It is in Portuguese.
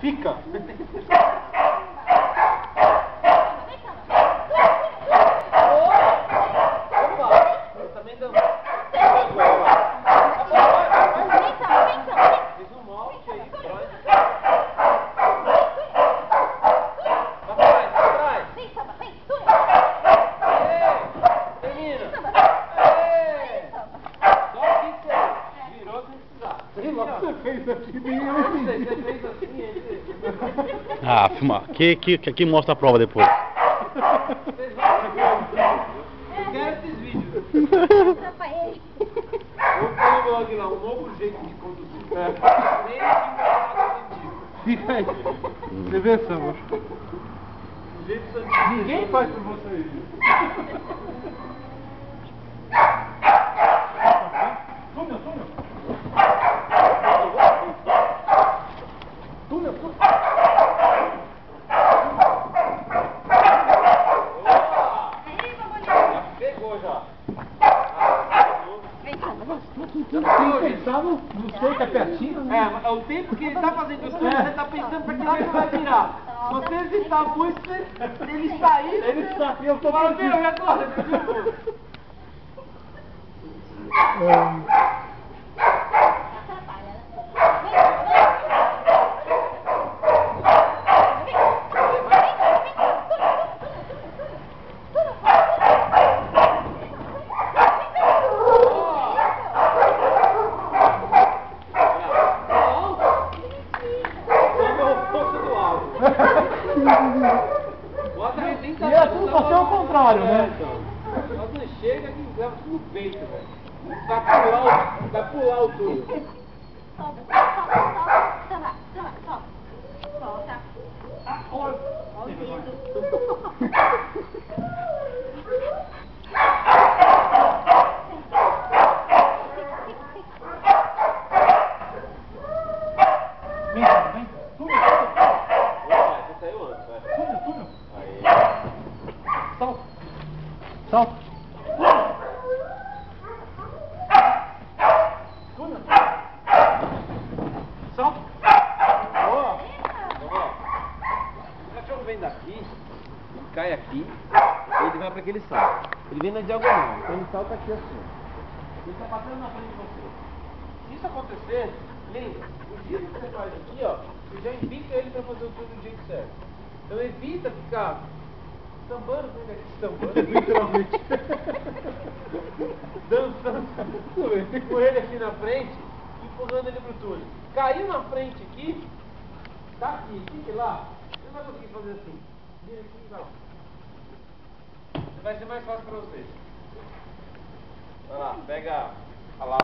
Fica. Você fez aqui, nem eu entendi. Você fez assim, Ah, filma. Que mostra a prova depois. Vocês eu quero esses vídeos. Vou pôr no blog lá, um novo jeito de conduzir. Nem fica aí. Você vê, Samba? Ninguém faz por você isso. Não sei, tá pertinho, né? É o tempo que ele tá fazendo isso, você tá pensando pra que lado ele vai virar. Se você hesitar muito, ele sair, eu tô falando, meu, e agora? E é tudo pra ser o contrário, né? Quando chega que leva tudo no peito, velho. Vai pular o tudo. Vem. Você saiu antes, vai. Túnel. Aí. Salta. Salta. Boa. O cachorro vem daqui, ele cai aqui, e ele vai para aquele salto. Ele vem na diagonal, então ele salta aqui assim. Ele está passando na frente de você. Se isso acontecer, lembra, o dia que você faz aqui, ó, você já invita ele para fazer o tudo do jeito certo. Então evita ficar sambando, literalmente. Dançando com ele aqui na frente, empurrando ele pro túnel. Caiu na frente aqui, tá aqui, fique lá. Você não vai conseguir fazer assim. Vira aqui e vai lá. Vai ser mais fácil para você. Vai lá, pega.